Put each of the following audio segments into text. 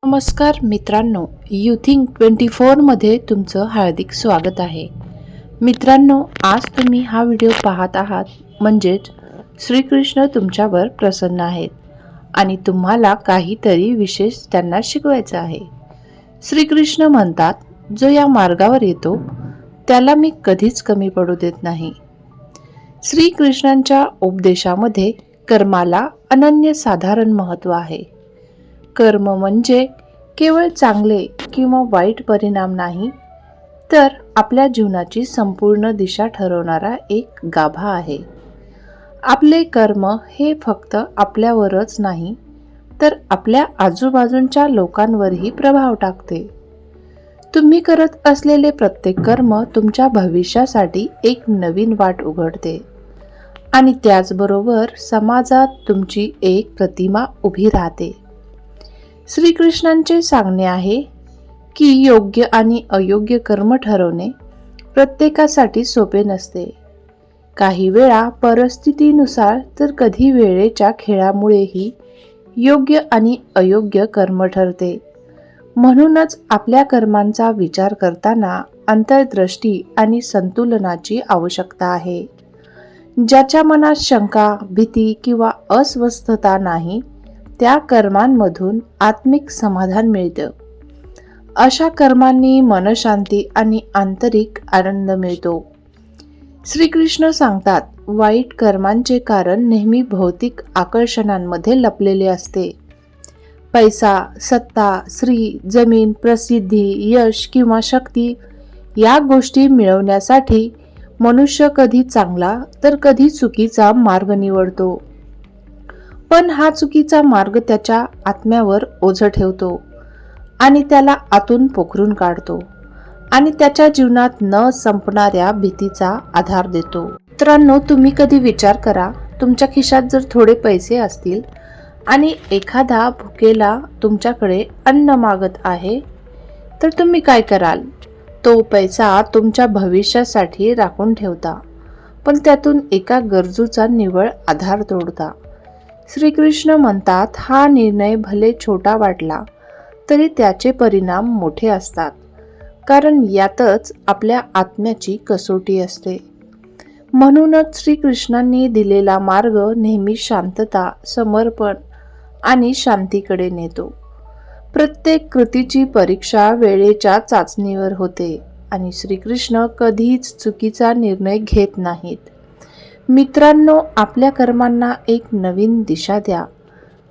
नमस्कार मित्रांनो, युथिंक 24 मध्ये तुमचं हार्दिक स्वागत आहे. मित्रांनो, आज तुम्ही हा व्हिडिओ पाहत आहात म्हणजेच श्रीकृष्ण तुमच्यावर प्रसन्न आहेत आणि तुम्हाला काहीतरी विशेष त्यांना शिकवायचं आहे. श्रीकृष्ण म्हणतात, जो या मार्गावर येतो त्याला मी कधीच कमी पडू देत नाही. श्रीकृष्णांच्या उपदेशामध्ये कर्माला अनन्यसाधारण महत्त्व आहे. कर्म म्हणजे केवळ चांगले किंवा वाईट परिणाम नाही, तर आपल्या जीवनाची संपूर्ण दिशा ठरवणारा एक गाभा आहे. आपले कर्म हे फक्त आपल्यावरच नाही, तर आपल्या आजूबाजूच्या लोकांवरही प्रभाव टाकते. तुम्ही करत असलेले प्रत्येक कर्म तुमच्या भविष्यासाठी एक नवीन वाट उघडते आणि त्याचबरोबर समाजात तुमची एक प्रतिमा उभी राहते. श्रीकृष्णांचे सांगणे आहे की योग्य आणि अयोग्य कर्म ठरवणे प्रत्येकासाठी सोपे नसते. काही वेळा परिस्थितीनुसार तर कधी वेळेच्या खेळामुळेही योग्य आणि अयोग्य कर्म ठरते. म्हणूनच आपल्या कर्मांचा विचार करताना अंतर्दृष्टी आणि संतुलनाची आवश्यकता आहे. ज्याच्या मनात शंका, भीती किंवा अस्वस्थता नाही, त्या कर्मांमधून आत्मिक समाधान मिळतं. अशा कर्मांनी मनशांती आणि आंतरिक आनंद मिळतो. श्रीकृष्ण सांगतात, वाईट कर्मांचे कारण नेहमी भौतिक आकर्षणांमध्ये लपलेले असते. पैसा, सत्ता, स्त्री, जमीन, प्रसिद्धी, यश किंवा शक्ती या गोष्टी मिळवण्यासाठी मनुष्य कधी चांगला तर कधी चुकीचा मार्ग निवडतो. पण हा चुकीचा मार्ग त्याच्या आत्म्यावर ओझं ठेवतो आणि त्याला आतून पोखरून काढतो आणि त्याच्या जीवनात न संपणाऱ्या भीतीचा आधार देतो. मित्रांनो, तुम्ही कधी विचार करा, तुमच्या खिशात जर थोडे पैसे असतील आणि एखादा भुकेला तुमच्याकडे अन्न मागत आहे, तर तुम्ही काय कराल? तो पैसा तुमच्या भविष्यासाठी राखून ठेवता, पण त्यातून एका गरजूचा निव्वळ आधार तोडता. श्रीकृष्ण म्हणतात, हा निर्णय भले छोटा वाटला तरी त्याचे परिणाम मोठे असतात, कारण यातच आपल्या आत्म्याची कसोटी असते. म्हणूनच श्रीकृष्णांनी दिलेला मार्ग नेहमी शांतता, समर्पण आणि शांतीकडे नेतो. प्रत्येक कृतीची परीक्षा वेळेच्या चाचणीवर होते आणि श्रीकृष्ण कधीच चुकीचा निर्णय घेत नाहीत. मित्रांनो, आपल्या कर्मांना एक नवीन दिशा द्या,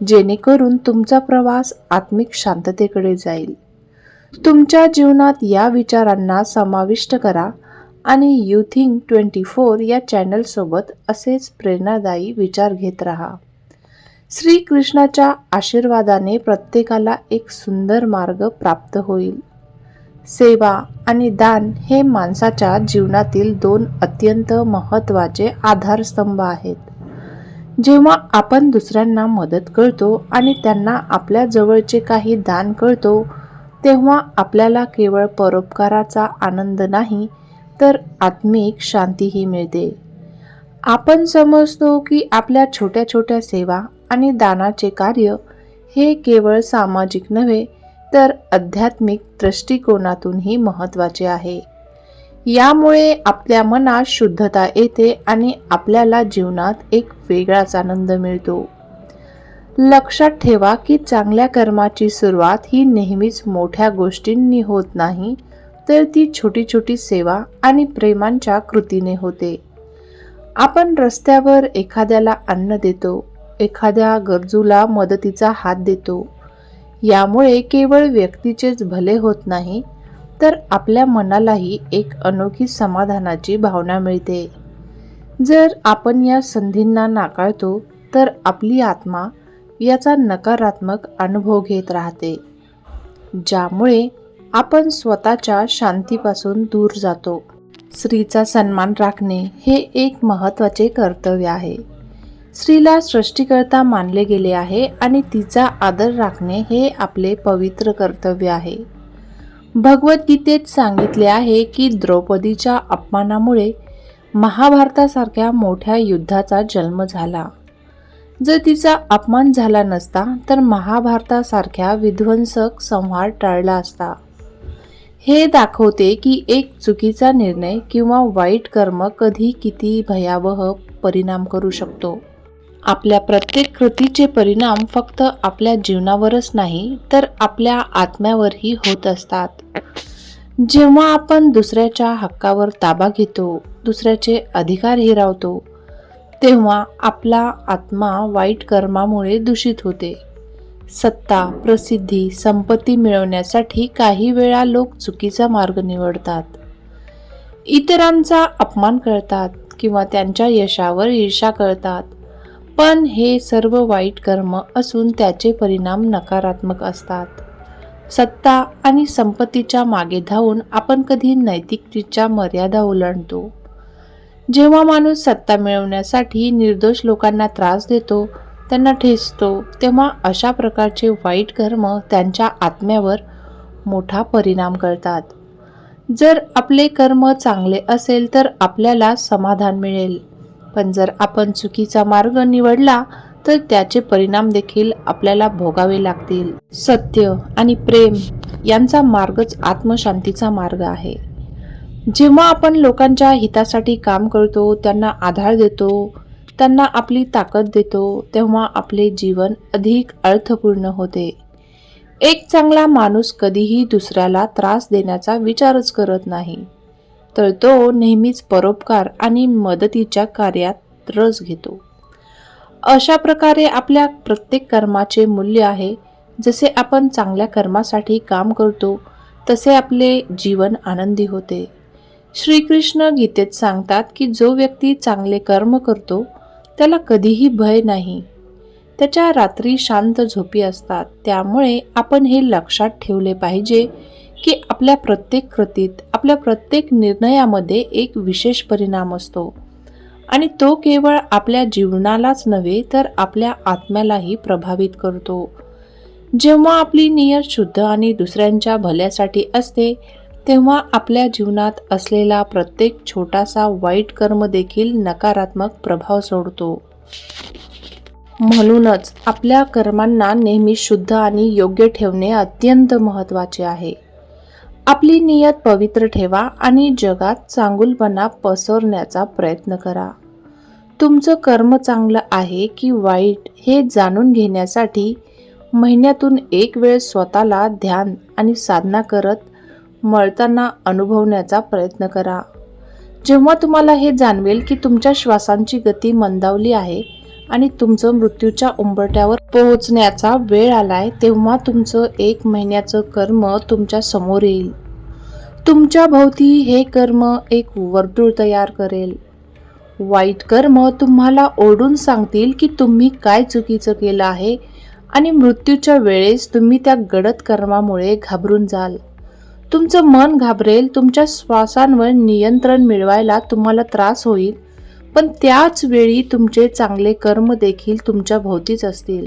जेणेकरून तुमचा प्रवास आत्मिक शांततेकडे जाईल. तुमच्या जीवनात या विचारांना समाविष्ट करा आणि युथिंक 24 या चॅनलसोबत असेच प्रेरणादायी विचार घेत राहा. श्रीकृष्णाच्या आशीर्वादाने प्रत्येकाला एक सुंदर मार्ग प्राप्त होईल. सेवा आणि दान हे माणसाच्या जीवनातील दोन अत्यंत महत्त्वाचे आधारस्तंभ आहेत. जेव्हा आपण दुसऱ्यांना मदत करतो आणि त्यांना आपल्या जवळचे काही दान करतो, तेव्हा आपल्याला केवळ परोपकाराचा आनंद नाही, तर आत्मिक शांतीही मिळते. आपण समजतो की आपल्या छोट्या छोट्या सेवा आणि दानाचे कार्य हे केवळ सामाजिक नव्हे, तर आध्यात्मिक दृष्टिकोनातूनही महत्त्वाचे आहे. यामुळे आपल्या मनात शुद्धता येते आणि आपल्याला जीवनात एक वेगळाच आनंद मिळतो. लक्षात ठेवा की चांगल्या कर्माची सुरुवात ही नेहमीच मोठ्या गोष्टींनी होत नाही, तर ती छोटी छोटी सेवा आणि प्रेमांच्या कृतीने होते. आपण रस्त्यावर एखाद्याला अन्न देतो, एखाद्या गरजूला मदतीचा हात देतो. यामुळे केवळ व्यक्तीचेच भले होत नाही, तर आपल्या मनालाही एक अनोखी समाधानाची भावना मिळते. जर आपण या संधींना नाकारतो, तर आपली आत्मा याचा नकारात्मक अनुभव घेत राहते, ज्यामुळे आपण स्वतःच्या शांतीपासून दूर जातो. स्त्रीचा सन्मान राखणे हे एक महत्त्वाचे कर्तव्य आहे. स्त्रीला सृष्टिकर्ता मानले गेले आहे आणि तिचा आदर राखणे हे आपले पवित्र कर्तव्य आहे. भगवद्गीतेत सांगितले आहे की द्रौपदीच्या अपमानामुळे महाभारतासारख्या मोठ्या युद्धाचा जन्म झाला. जर तिचा अपमान झाला नसता तर महाभारतासारख्या विध्वंसक संहार टळला असता. हे दाखवते की एक चुकीचा निर्णय किंवा वाईट कर्म कधी किती भयावह परिणाम करू शकतो. आपल्या प्रत्येक कृतीचे परिणाम फक्त आपल्या जीवनावरच नाही तर आपल्या आत्म्यावरही होत असतात. जेव्हा आपण दुसऱ्याच्या हक्कावर ताबा घेतो, दुसऱ्याचे अधिकार हिरावतो, तेव्हा आपला आत्मा वाईट कर्मामुळे दूषित होते. सत्ता, प्रसिद्धी, संपत्ती मिळवण्यासाठी काही वेळा लोक चुकीचा मार्ग निवडतात. इतरांचा अपमान करतात किंवा त्यांच्या यशावर ईर्ष्या करतात. पण हे सर्व वाईट कर्म असून त्याचे परिणाम नकारात्मक असतात. सत्ता आणि संपत्तीच्या मागे धावून आपण कधी नैतिकतेच्या मर्यादा ओलांडतो. जेव्हा माणूस सत्ता मिळवण्यासाठी निर्दोष लोकांना त्रास देतो, त्यांना ठेचतो, तेव्हा अशा प्रकारचे वाईट कर्म त्यांच्या आत्म्यावर मोठा परिणाम करतात. जर आपले कर्म चांगले असेल तर आपल्याला समाधान मिळेल, पण जर आपण चुकीचा मार्ग निवडला तर त्याचे परिणाम देखील आपल्याला भोगावे लागतील. सत्य आणि प्रेम यांचा मार्गच आत्मशांतीचा मार्ग आहे. जेव्हा आपण लोकांच्या हितासाठी काम करतो, त्यांना आधार देतो, त्यांना आपली ताकद देतो, तेव्हा आपले जीवन अधिक अर्थपूर्ण होते. एक चांगला माणूस कधीही दुसऱ्याला त्रास देण्याचा विचारच करत नाही, तर तो नेहमीच परोपकार आणि मदतीच्या कार्यात रस घेतो. अशा प्रकारे आपल्या प्रत्येक कर्माचे मूल्य आहे. जसे आपण चांगल्या कर्मासाठी काम करतो, तसे आपले जीवन आनंदी होते. श्रीकृष्ण गीतेत सांगतात की जो व्यक्ती चांगले कर्म करतो त्याला कधीही भय नाही. त्याच्या रात्री शांत झोपी असतात. त्यामुळे आपण हे लक्षात ठेवले पाहिजे की आपल्या प्रत्येक कृतीत, आपल्या प्रत्येक निर्णयामध्ये एक विशेष परिणाम असतो आणि तो केवळ आपल्या जीवनालाच नव्हे तर आपल्या आत्म्यालाही प्रभावित करतो. जेव्हा आपली नियत शुद्ध आणि दुसऱ्यांच्या भल्यासाठी असते, तेव्हा आपल्या जीवनात असलेला प्रत्येक छोटासा वाईट कर्म देखील नकारात्मक प्रभाव सोडतो. म्हणूनच आपल्या कर्मांना नेहमी शुद्ध आणि योग्य ठेवणे अत्यंत महत्त्वाचे आहे. आपली नियत पवित्र ठेवा आणि जगात चांगुलपणा पसरण्याचा प्रयत्न करा. तुमचं कर्म चांगलं आहे की वाईट हे जाणून घेण्यासाठी महिन्यातून एक वेळ स्वतःला ध्यान आणि साधना करत मरताना अनुभवण्याचा प्रयत्न करा. जेव्हा तुम्हाला हे जाणवेल की तुमच्या श्वासांची गती मंदावली आहे आणि तुमचं मृत्यूच्या उंबरठ्यावर पोहोचण्याचा वेळ आलाय, तेव्हा तुमचं 1 महिन्याचं कर्म तुमच्या समोर येईल. तुमच्या भोवती हे कर्म एक वर्तुळ तयार करेल. वाईट कर्म तुम्हाला ओरडून सांगतील की तुम्ही काय चुकीचं केलं आहे आणि मृत्यूच्या वेळेस तुम्ही त्या गडद कर्मामुळे घाबरून जाल. तुमचं मन घाबरेल. तुमच्या श्वासांवर नियंत्रण मिळवायला तुम्हाला त्रास होईल, पण त्याच वेळी तुमचे चांगले कर्म देखील तुमच्या भोवतीच असतील.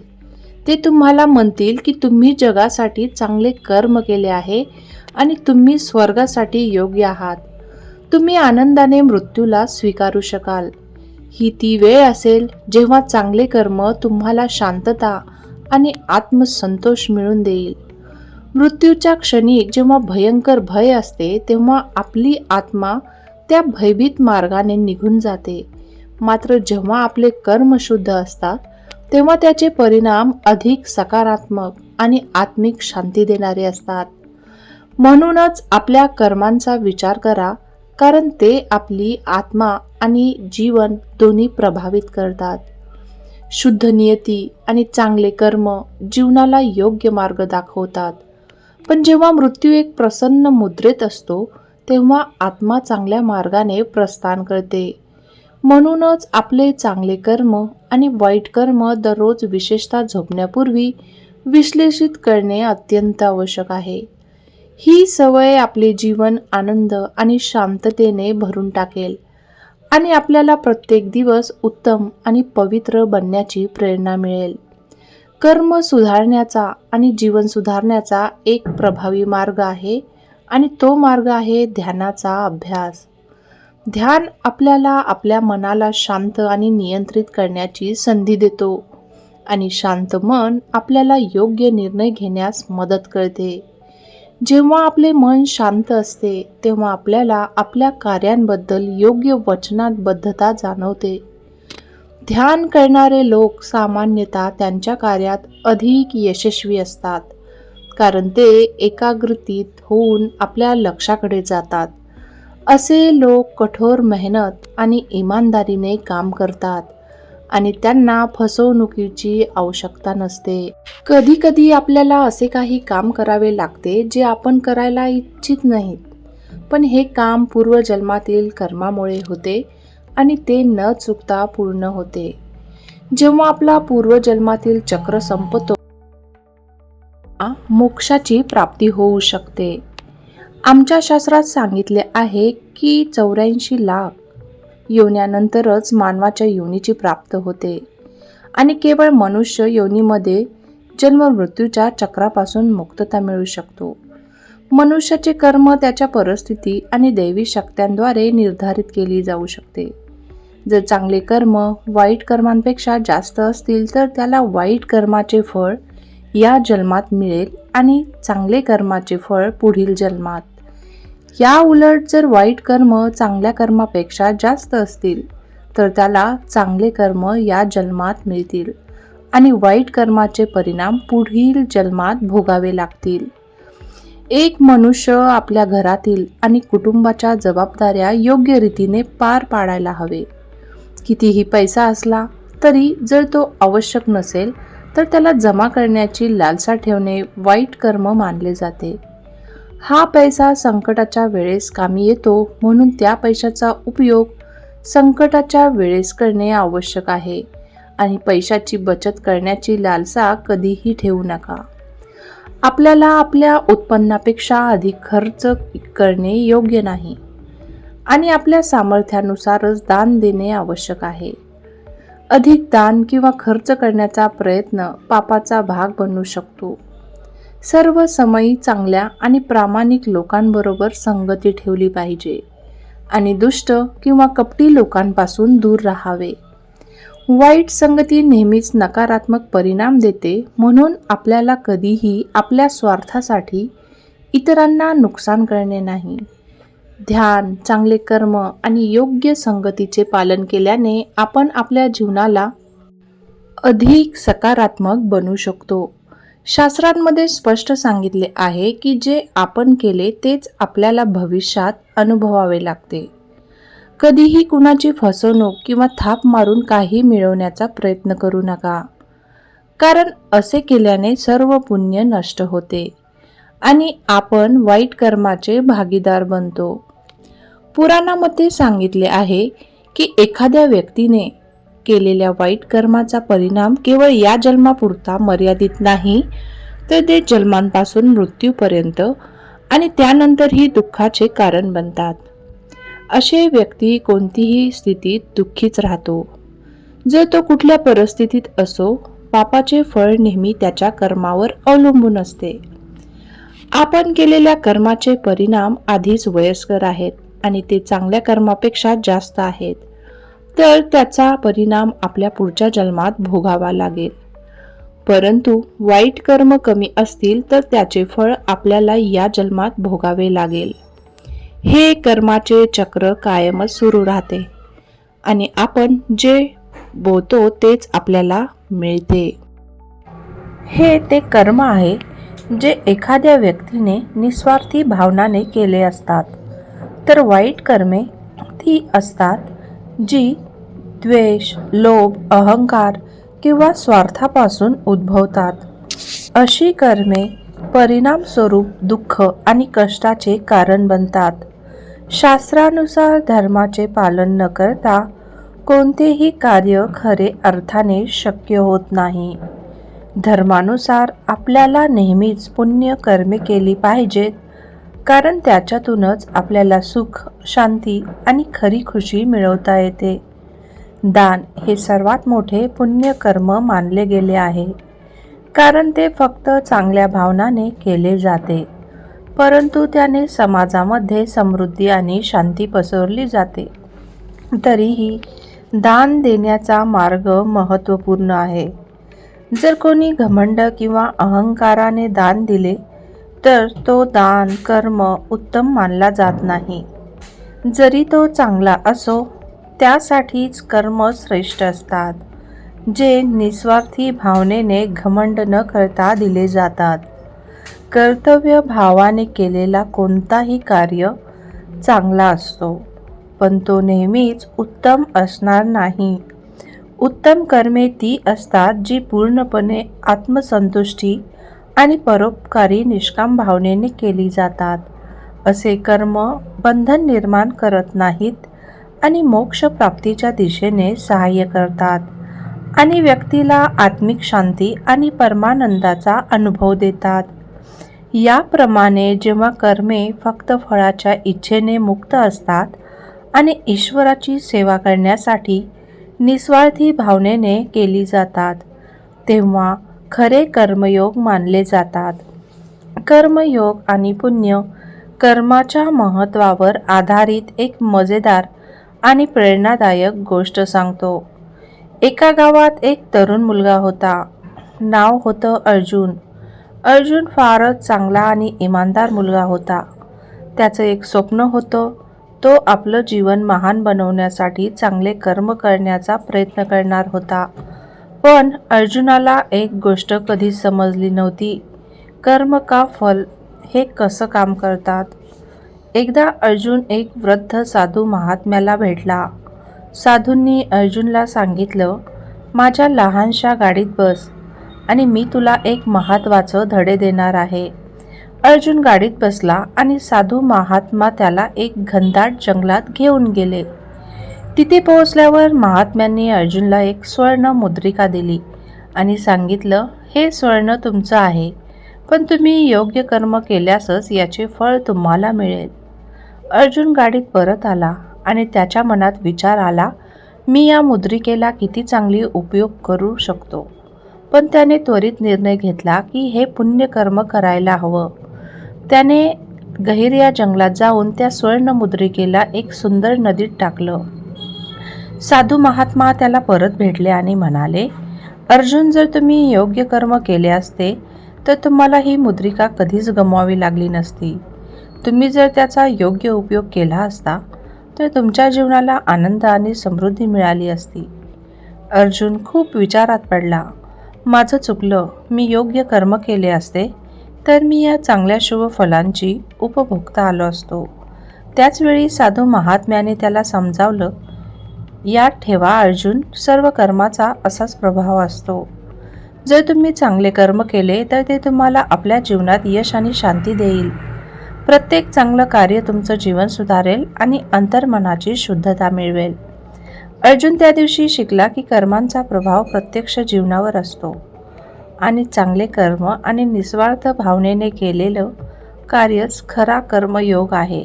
ते तुम्हाला म्हणतील की तुम्ही जगासाठी चांगले कर्म केले आहे आणि तुम्ही स्वर्गासाठी योग्य आहात. तुम्ही आनंदाने मृत्यूला स्वीकारू शकाल. ही ती वेळ असेल जेव्हा चांगले कर्म तुम्हाला शांतता आणि आत्मसंतोष मिळवून देईल. मृत्यूच्या क्षणी जेव्हा भयंकर भय असते, तेव्हा आपली आत्मा त्या भयभीत मार्गाने निघून जाते. मात्र जेव्हा आपले कर्म शुद्ध असतात, तेव्हा त्याचे परिणाम अधिक सकारात्मक आणि आत्मिक शांती देणारे असतात. म्हणूनच आपल्या कर्मांचा विचार करा, कारण ते आपली आत्मा आणि जीवन दोन्ही प्रभावित करतात. शुद्ध नियती आणि चांगले कर्म जीवनाला योग्य मार्ग दाखवतात. पण जेव्हा मृत्यू एक प्रसन्न मुद्रेत असतो, तेव्हा आत्मा चांगल्या मार्गाने प्रस्थान करते. म्हणूनच आपले चांगले कर्म आणि वाईट कर्म दररोज, विशेषतः झोपण्यापूर्वी, विश्लेषित करणे अत्यंत आवश्यक आहे. ही सवय आपले जीवन आनंद आणि शांततेने भरून टाकेल आणि आपल्याला प्रत्येक दिवस उत्तम आणि पवित्र बनण्याची प्रेरणा मिळेल. कर्म सुधारण्याचा आणि जीवन सुधारण्याचा एक प्रभावी मार्ग आहे आणि तो मार्ग आहे ध्यानाचा अभ्यास. ध्यान आपल्याला आपल्या मनाला शांत आणि नियंत्रित करण्याची संधी देतो. आणि शांत मन आपल्याला योग्य निर्णय घेण्यास मदत करते. जेव्हा आपले मन शांत असते तेव्हा आपल्याला आपल्या कार्यांबद्दल योग्य वचनबद्धता जाणवते. ध्यान करणारे लोक सामान्यतः त्यांच्या कार्यात अधिक यशस्वी असतात, कारण ते एकाग्रचित्त होऊन आपल्या लक्ष्याकडे जातात. असे लोक कठोर मेहनत आणि इमानदारीने काम करतात आणि त्यांना फसवणुकीची आवश्यकता नसते. कधी कधी आपल्याला असे काही काम करावे लागते जे आपण करायला इच्छित नाहीत, पण हे काम पूर्वजन्मातील कर्मामुळे होते आणि ते न चुकता पूर्ण होते. जेव्हा आपला पूर्वजन्मातील चक्र संपतो, मोक्षाची प्राप्ती होऊ शकते. आमच्या शास्त्रात सांगितले आहे की 84 लाख योन्यानंतरच मानवाच्या योनीची प्राप्त होते आणि केवळ मनुष्य योनीमध्ये जन्म मृत्यूच्या चक्रापासून मुक्तता मिळू शकतो. मनुष्याचे कर्म त्याच्या परिस्थिती आणि दैवी शक्त्यांद्वारे निर्धारित केली जाऊ शकते. जर चांगले कर्म वाईट कर्मांपेक्षा जास्त असतील तर त्याला वाईट कर्माचे फळ या जन्मात मिळेल आणि चांगले कर्माचे फळ पुढील जन्मात. या उलट जर वाईट कर्म चांगल्या कर्मापेक्षा जास्त असतील तर त्याला चांगले कर्म या जन्मात मिळतील आणि वाईट कर्माचे परिणाम पुढील जन्मात भोगावे लागतील. एक मनुष्य आपल्या घरातील आणि कुटुंबाच्या जबाबदाऱ्या योग्य रीतीने पार पाडायला हवे. कितीही पैसा असला तरी जर तो आवश्यक नसेल तर त्याला जमा करण्याची लालसा ठेवणे वाईट कर्म मानले जाते. हा पैसा संकटाच्या वेळेस कामी येतो, म्हणून त्या पैशाचा उपयोग संकटाच्या वेळेस करणे आवश्यक आहे आणि पैशाची बचत करण्याची लालसा कधीही ठेवू नका. आपल्याला आपल्या उत्पन्नापेक्षा अधिक खर्च करणे योग्य नाही आणि आपल्या सामर्थ्यानुसारच दान देणे आवश्यक आहे. अधिक दान किंवा खर्च करण्याचा प्रयत्न पापाचा भाग बनू शकतो. सर्व समयी चांगल्या आणि प्रामाणिक लोकांबरोबर संगती ठेवली पाहिजे आणि दुष्ट किंवा कपटी लोकांपासून दूर राहावे. वाईट संगती नेहमीच नकारात्मक परिणाम देते, म्हणून आपल्याला कधीही आपल्या स्वार्थासाठी इतरांना नुकसान करणे नाही. ध्यान, चांगले कर्म आणि योग्य संगतीचे पालन केल्याने आपण आपल्या जीवनाला अधिक सकारात्मक बनवू शकतो. शास्त्रांमध्ये स्पष्ट सांगितले आहे की जे आपण केले तेच आपल्याला भविष्यात अनुभवावे लागते. कधीही कुणाची फसवणूक किंवा थाप मारून काही मिळवण्याचा प्रयत्न करू नका, कारण असे केल्याने सर्व पुण्य नष्ट होते आणि आपण वाईट कर्माचे भागीदार बनतो. पुराणामध्ये सांगितले आहे की एखाद्या व्यक्तीने केलेल्या वाईट कर्माचा परिणाम केवळ या जन्मापुरता मर्यादित नाही, तर ते जन्मांपासून मृत्यूपर्यंत आणि त्यानंतरही दुःखाचे कारण बनतात. असे व्यक्ती कोणतीही स्थितीत दुःखीच राहतो. जर तो कुठल्या परिस्थितीत असो, पापाचे फळ नेहमी त्याच्या कर्मावर अवलंबून असते. आपण केलेल्या कर्माचे परिणाम आधीच वयस्कर आहेत आणि ते चांगल्या कर्मापेक्षा जास्त आहेत, तर त्याचा परिणाम आपल्या पुढच्या जन्मात भोगावा लागेल. परंतु वाईट कर्म कमी असतील तर त्याचे फळ आपल्याला या जन्मात भोगावे लागेल. हे कर्माचे चक्र कायमच सुरू राहते आणि आपण जे बोलतो तेच आपल्याला मिळते. हे ते कर्म आहे जे एखाद्या व्यक्तीने निस्वार्थी भावनाने केले असतात, तर वाईट कर्मे ती असतात जी द्वेष, लोभ, अहंकार किंवा स्वार्थापासून उद्भवतात. अशी कर्मे परिणामस्वरूप दुःख आणि कष्टाचे कारण बनतात. शास्त्रानुसार धर्माचे पालन न करता कोणतेही कार्य खरे अर्थाने शक्य होत नाही. धर्मानुसार आपल्याला नेहमीच पुण्य कर्मे केली पाहिजेत, कारण त्याच्यातूनच आपल्याला सुख, शांती आणि खरी खुशी मिळवता येते. दान हे सर्वात मोठे पुण्य कर्म मानले गेले आहे, कारण ते फक्त चांगल्या भावनाने केले जाते, परंतु त्याने समाजामध्ये समृद्धी आणि शांती पसरली जाते. तरीही दान देण्याचा मार्ग महत्त्वपूर्ण आहे. जर कोणी घमंड किंवा अहंकाराने दान दिले तर तो दान कर्म उत्तम मानला जात नाही. जरी तो चांगला असो, त्यासाठीच कर्म श्रेष्ठ असतात, जे निस्वार्थी भावनेने घमंड न करता दिले जातात. कर्तव्य भावाने केलेला कोणताही कार्य चांगला असतो, पण तो नेहमीच उत्तम असणार नाही. उत्तम कर्मे ती असतात जी पूर्णपणे आत्मसंतुष्टी आणि परोपकारी निष्काम भावनेने केली जातात. असे कर्म बंधन निर्माण करत नाहीत आणि मोक्ष प्राप्तीच्या दिशेने सहाय्य करतात आणि व्यक्तीला आत्मिक शांती आणि परमानंदाचा अनुभव देतात. याप्रमाणे जेव्हा कर्मे फक्त फळाच्या इच्छेने मुक्त असतात आणि ईश्वराची सेवा करण्यासाठी निस्वार्थी भावनेने केली जातात, तेव्हा खरे कर्मयोग मानले जातात. कर्मयोग आणि पुण्य कर्माच्या महत्त्वावर आधारित एक मजेदार आणि प्रेरणादायक गोष्ट सांगतो. एका गावात एक तरुण मुलगा होता. नाव होतं अर्जुन. अर्जुन फारच चांगला आणि इमानदार मुलगा होता. त्याचं एक स्वप्न होतं. तो आपलं जीवन महान बनवण्यासाठी चांगले कर्म करण्याचा प्रयत्न करणार होता. पण अर्जुनाला एक गोष्ट कधीच समजली नव्हती. कर्म का फल हे कसं काम करतात. एकदा अर्जुन एक वृद्ध साधू महात्म्याला भेटला. साधूंनी अर्जुनला सांगितलं, माझ्या लहानशा गाडीत बस आणि मी तुला एक महत्त्वाचं धडे देणार आहे. अर्जुन गाडीत बसला आणि साधू महात्मा त्याला एक घनदाट जंगलात घेऊन गेले. तिथे पोहोचल्यावर महात्म्यांनी अर्जुनला एक स्वर्ण मुद्रिका दिली आणि सांगितलं, हे स्वर्ण तुमचं आहे, पण तुम्ही योग्य कर्म केल्यासच याचे फळ तुम्हाला मिळेल. अर्जुन गाडीत परत आला आणि त्याच्या मनात विचार आला, मी या मुद्रिकेला किती चांगली उपयोग करू शकतो. पण त्याने त्वरित निर्णय घेतला की हे पुण्यकर्म करायला हवं. त्याने गहिऱ्या जंगलात जाऊन त्या स्वर्ण मुद्रिकेला एक सुंदर नदीत टाकलं. साधू महात्मा त्याला परत भेटले आणि म्हणाले, अर्जुन, जर तुम्ही योग्य कर्म केले असते तर तुम्हाला ही मुद्रिका कधीच गमवावी लागली नसती. तुम्ही जर त्याचा योग्य उपयोग केला असता तर तुमच्या जीवनाला आनंद आणि समृद्धी मिळाली असती. अर्जुन खूप विचारात पडला. माझं चुकलं. मी योग्य कर्म केले असते तर मी या चांगल्या शुभ फलांची उपभोगता आलो असतो. त्याचवेळी साधू महात्म्याने त्याला समजावलं, याद ठेवा अर्जुन, सर्व कर्माचा असाच प्रभाव असतो. जर तुम्ही चांगले कर्म केले तर ते तुम्हाला आपल्या जीवनात यश आणि शांती देईल. प्रत्येक चांगलं कार्य तुमचं जीवन सुधारेल आणि अंतर्मनाची शुद्धता मिळवेल. अर्जुन त्या दिवशी शिकला की कर्मांचा प्रभाव प्रत्यक्ष जीवनावर असतो आणि चांगले कर्म आणि निस्वार्थ भावनेने केलेलं कार्यच खरा कर्मयोग आहे.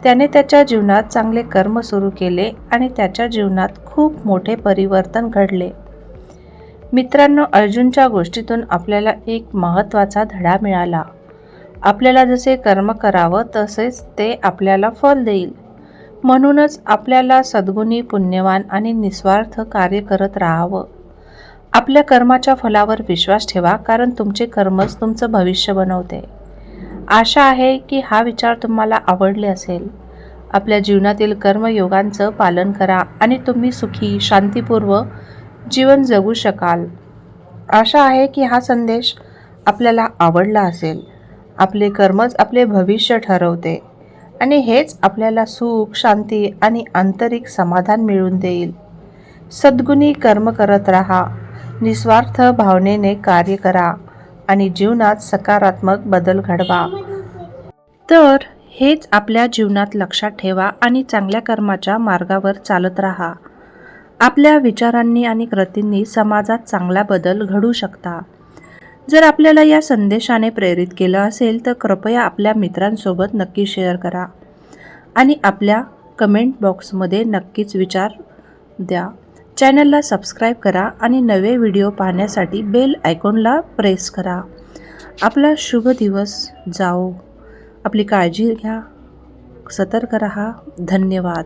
त्याने त्याच्या जीवनात चांगले कर्म सुरू केले आणि त्याच्या जीवनात खूप मोठे परिवर्तन घडले. मित्रांनो, अर्जुनच्या गोष्टीतून आपल्याला एक महत्त्वाचा धडा मिळाला. आपल्याला जसे कर्म करावं तसेच ते आपल्याला फल देईल. म्हणूनच आपल्याला सद्गुणी, पुण्यवान आणि निस्वार्थ कार्य करत राहावं. आपल्या कर्माच्या फलावर विश्वास ठेवा, कारण तुमचे कर्मच तुमचं भविष्य बनवते. आशा आहे की हा विचार तुम्हाला आवडले असेल. आपल्या जीवनातील कर्मयोगांचं पालन करा आणि तुम्ही सुखी, शांतीपूर्व जीवन जगू शकाल. आशा आहे की हा संदेश आपल्याला आवडला असेल. आपले कर्मच आपले भविष्य ठरवते आणि हेच आपल्याला सुख, शांती आणि आंतरिक समाधान मिळवून देईल. सद्गुणी कर्म करत राहा, निस्वार्थ भावनेने कार्य करा आणि जीवनात सकारात्मक बदल घडवा. तर हेच आपल्या जीवनात लक्षात ठेवा आणि चांगल्या कर्माच्या मार्गावर चालत राहा. आपल्या विचारांनी आणि कृतींनी समाजात चांगला बदल घडू शकता. जर आपल्याला या संदेशाने प्रेरित केलं असेल तर कृपया आपल्या मित्रांसोबत नक्की शेअर करा आणि आपल्या कमेंट बॉक्समध्ये नक्कीच विचार द्या. चॅनलला सबस्क्राईब करा आणि नवे व्हिडिओ पाहण्यासाठी बेल आयकॉनला प्रेस करा. आपला शुभ दिवस जाओ. आपली काळजी घ्या. सतर्क रहा. धन्यवाद.